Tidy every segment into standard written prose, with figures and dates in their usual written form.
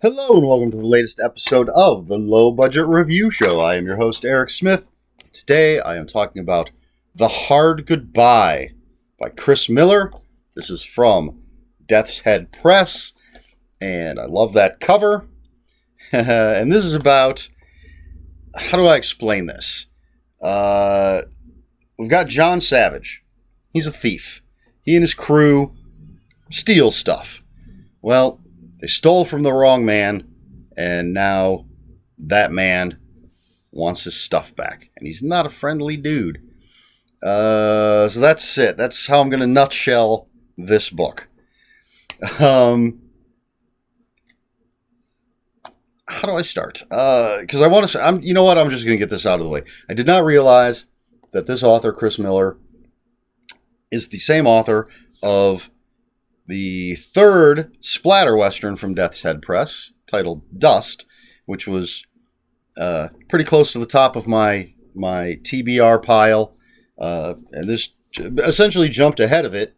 Hello and welcome to the latest episode of the Low Budget Review Show. I am your host, Eric Smith. Today I am talking about The Hard Goodbye by Chris Miller. This is from Death's Head Press, and I love that cover. And this is about, how do I explain this? We've got John Savage. He's a thief. He and his crew steal stuff. Well, they stole from the wrong man, and now that man wants his stuff back. And he's not a friendly dude. So that's it. That's how I'm going to nutshell this book. How do I start? Because I want to say, you know what? I'm just going to get this out of the way. I did not realize that this author, Chris Miller, is the same author of the third splatter western from Death's Head Press, titled Dust, which was pretty close to the top of my TBR pile, and this essentially jumped ahead of it,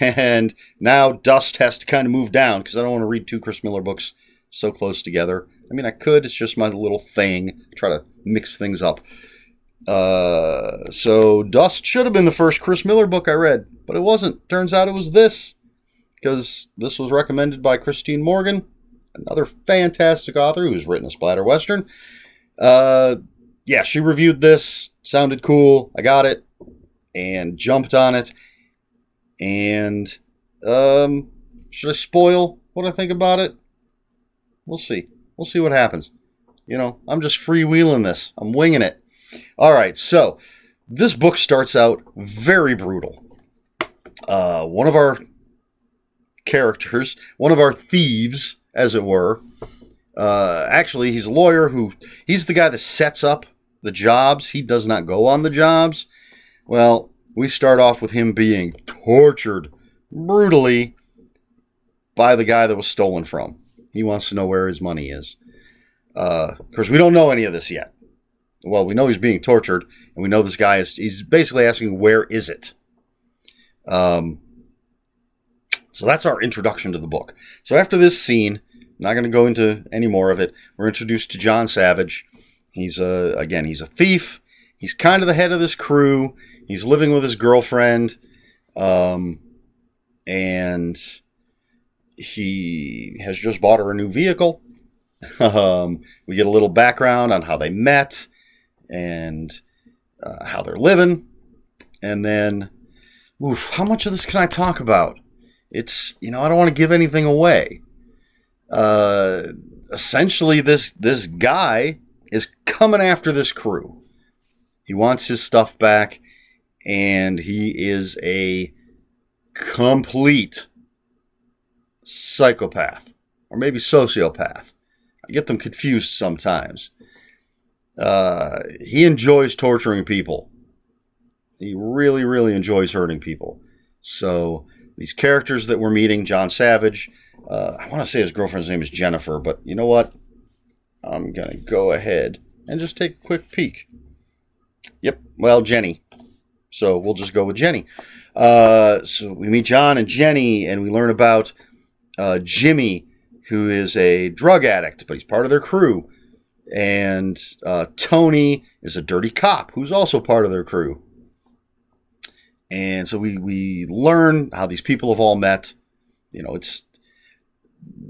and now Dust has to kind of move down, because I don't want to read two Chris Miller books so close together. I mean, I could, it's just my little thing, try to mix things up. So Dust should have been the first Chris Miller book I read, but it wasn't. Turns out it was this, because this was recommended by Christine Morgan, another fantastic author who's written a splatter western. Yeah, she reviewed this, sounded cool, I got it, and jumped on it. And should I spoil what I think about it? We'll see. We'll see what happens. You know, I'm just freewheeling this. I'm winging it. All right, so this book starts out very brutal. One of our characters, one of our thieves, as it were. Actually, he's a lawyer he's the guy that sets up the jobs. He does not go on the jobs. Well, we start off with him being tortured brutally by the guy that was stolen from. He wants to know where his money is. Of course, we don't know any of this yet. Well, we know he's being tortured, and we know this guy he's basically asking, where is it? So that's our introduction to the book. So after this scene, I'm not going to go into any more of it. We're introduced to John Savage. He's he's a thief. He's kind of the head of this crew. He's living with his girlfriend. And he has just bought her a new vehicle. We get a little background on how they met and how they're living. And then, how much of this can I talk about? It's, I don't want to give anything away. Essentially, this guy is coming after this crew. He wants his stuff back, and he is a complete psychopath, or maybe sociopath. I get them confused sometimes. He enjoys torturing people. He really, really enjoys hurting people. So these characters that we're meeting, John Savage, I want to say his girlfriend's name is Jennifer, but you know what? I'm going to go ahead and just take a quick peek. Yep, well, Jenny. So we'll just go with Jenny. So we meet John and Jenny, and we learn about Jimmy, who is a drug addict, but he's part of their crew. And Tony is a dirty cop, who's also part of their crew. And so we learn how these people have all met. It's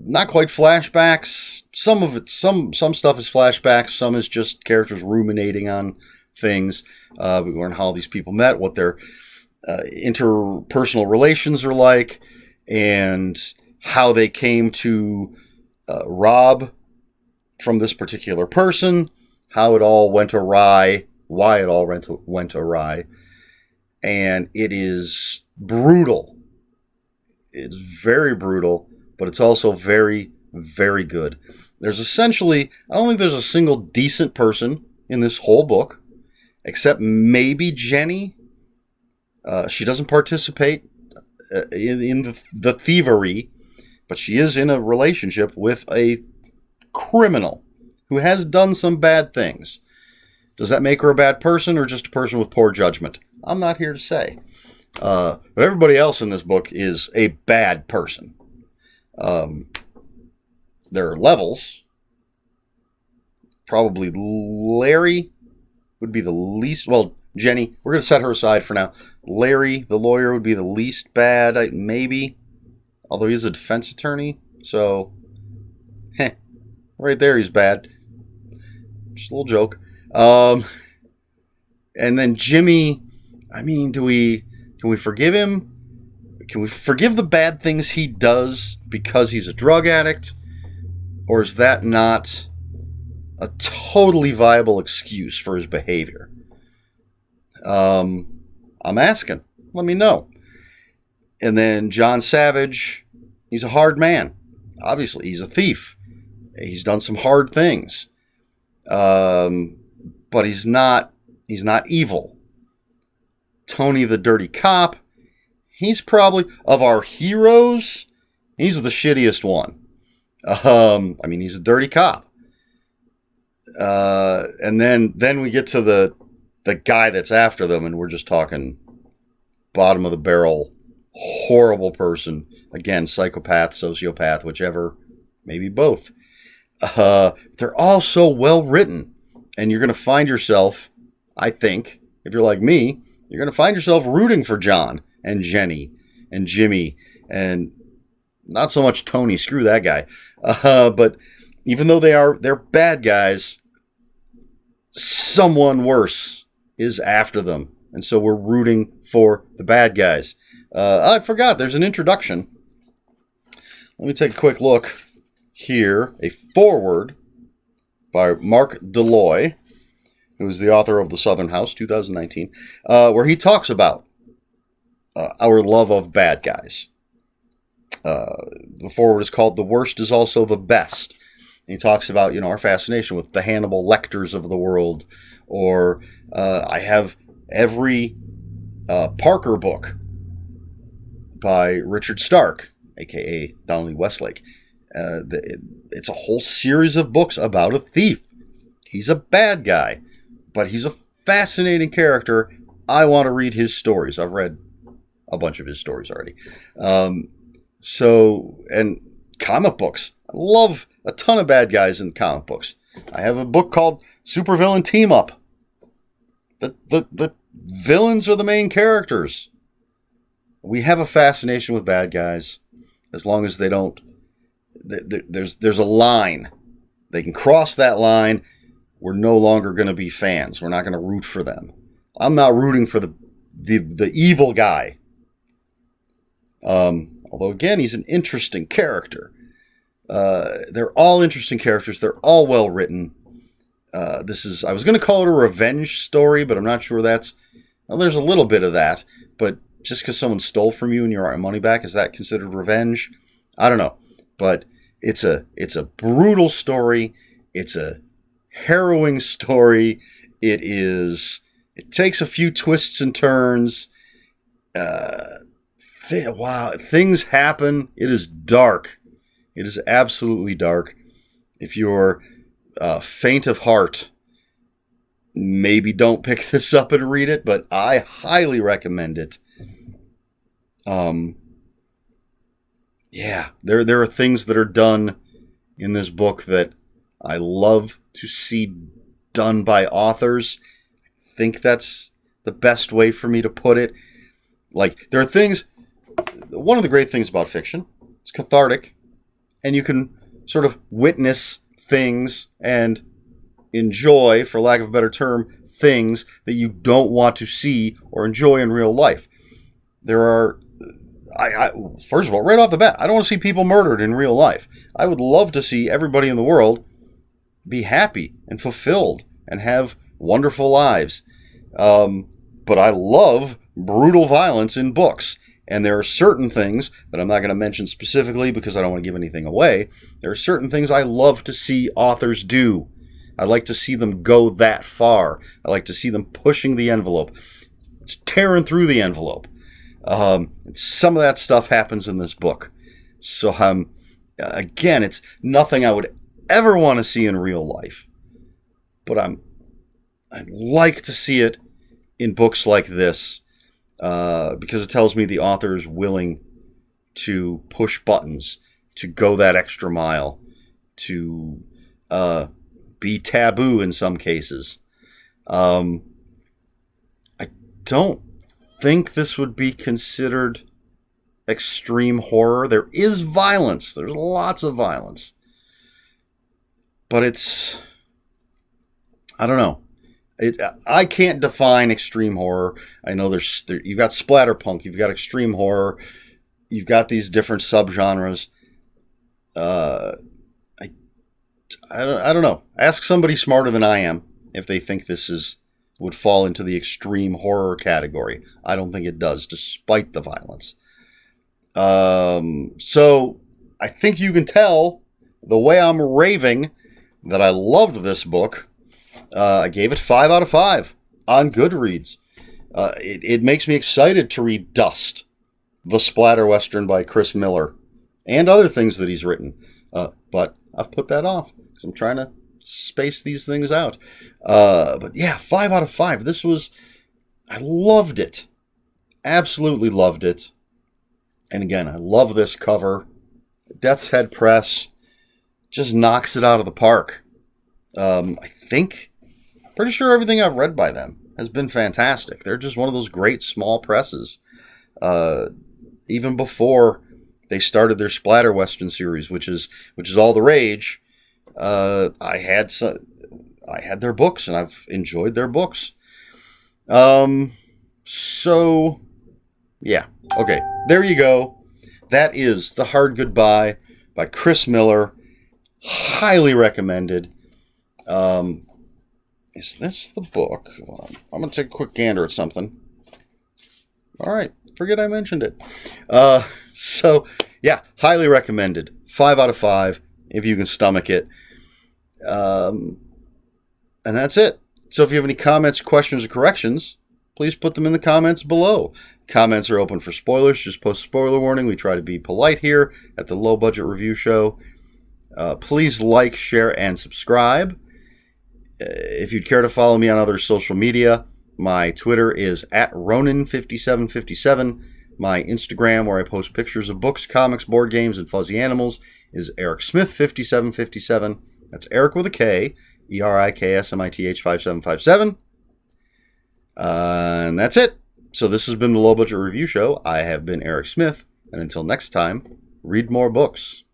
not quite flashbacks. Some of it, some stuff is flashbacks. Some is just characters ruminating on things. We learn how these people met, what their interpersonal relations are like, and how they came to rob from this particular person, how it all went awry, why it all went awry. And it is brutal. It's very brutal, but it's also very, very good. There's essentially, I don't think there's a single decent person in this whole book, except maybe Jenny. She doesn't participate in the thievery, but she is in a relationship with a criminal who has done some bad things. Does that make her a bad person, or just a person with poor judgment? I'm not here to say. But everybody else in this book is a bad person. there are levels. Probably Larry would be the least... Well, Jenny, we're going to set her aside for now. Larry, the lawyer, would be the least bad, maybe. Although he's a defense attorney. So, right there he's bad. Just a little joke. And then Jimmy, I mean, can we forgive him? Can we forgive the bad things he does because he's a drug addict? Or is that not a totally viable excuse for his behavior? I'm asking. Let me know. And then John Savage, he's a hard man. Obviously, he's a thief. He's done some hard things. But he's not evil. Tony the dirty cop, he's probably, of our heroes, he's the shittiest one. I mean, he's a dirty cop. And then we get to the guy that's after them, and we're just talking bottom of the barrel, horrible person. Again, psychopath, sociopath, whichever, maybe both. They're all so well written, and you're going to find yourself, I think, if you're like me, you're going to find yourself rooting for John and Jenny and Jimmy and not so much Tony. Screw that guy. But even though they're bad guys, someone worse is after them. And so we're rooting for the bad guys. I forgot, there's an introduction. Let me take a quick look here. A foreword by Mark Deloy, who is the author of The Southern House, 2019, where he talks about our love of bad guys. The foreword is called "The Worst is Also the Best." And he talks about, our fascination with the Hannibal Lecters of the world, or I have every Parker book by Richard Stark, a.k.a. Donnelly Westlake. It's a whole series of books about a thief. He's a bad guy, but he's a fascinating character. I want to read his stories. I've read a bunch of his stories already. And comic books. I love a ton of bad guys in comic books. I have a book called Supervillain Team Up. The villains are the main characters. We have a fascination with bad guys as long as they don't... There's a line. They can cross that line. We're no longer going to be fans. We're not going to root for them. I'm not rooting for the evil guy. Although, again, he's an interesting character. They're all interesting characters. They're all well written. I was going to call it a revenge story, but I'm not sure that's... Well, there's a little bit of that, but just because someone stole from you and you want your money back, is that considered revenge? I don't know. But it's a brutal story. It's a harrowing story. It takes a few twists and turns. Things happen. It is dark. It is absolutely dark. If you're faint of heart, maybe don't pick this up and read it, but I highly recommend it. There are things that are done in this book that I love to see done by authors. I think that's the best way for me to put it. Like, there are things... One of the great things about fiction, it's cathartic, and you can sort of witness things and enjoy, for lack of a better term, things that you don't want to see or enjoy in real life. There are... first of all, right off the bat, I don't want to see people murdered in real life. I would love to see everybody in the world be happy and fulfilled and have wonderful lives. But I love brutal violence in books. And there are certain things that I'm not going to mention specifically because I don't want to give anything away. There are certain things I love to see authors do. I like to see them go that far. I like to see them pushing the envelope, tearing through the envelope. Some of that stuff happens in this book. So again, it's nothing I would ever want to see in real life. But I'd like to see it in books like this. Because it tells me the author is willing to push buttons, to go that extra mile, to be taboo in some cases. I don't think this would be considered extreme horror. There is violence. There's lots of violence. But it's... I don't know. I can't define extreme horror. I know you've got splatterpunk, you've got extreme horror, you've got these different subgenres. I don't know. Ask somebody smarter than I am if they think this would fall into the extreme horror category. I don't think it does, despite the violence. So I think you can tell the way I'm raving that I loved this book. I gave it 5 out of 5 on Goodreads. It makes me excited to read Dust, the splatter western by Chris Miller, and other things that he's written. But I've put that off because I'm trying to space these things out. But yeah, 5 out of 5. I loved it. Absolutely loved it. And again, I love this cover. Death's Head Press just knocks it out of the park. Pretty sure everything I've read by them has been fantastic. They're just one of those great small presses. Even before they started their splatter western series, which is all the rage, I had their books and I've enjoyed their books. So yeah, okay, there you go. That is The Hard Goodbye by Chris Miller. Highly recommended. Is this the book? Hold on. I'm going to take a quick gander at something. All right. Forget I mentioned it. So, yeah, highly recommended. 5 out of 5 if you can stomach it. And that's it. So if you have any comments, questions, or corrections, please put them in the comments below. Comments are open for spoilers. Just post spoiler warning. We try to be polite here at the Low Budget Review Show. Please like, share, and subscribe. If you'd care to follow me on other social media, my Twitter is @Ronin5757. My Instagram, where I post pictures of books, comics, board games, and fuzzy animals, is ErikSmith5757. That's Eric with a K, ERIKSMITH 5757. And that's it. So this has been the Low Budget Review Show. I have been Erik Smith, and until next time, read more books.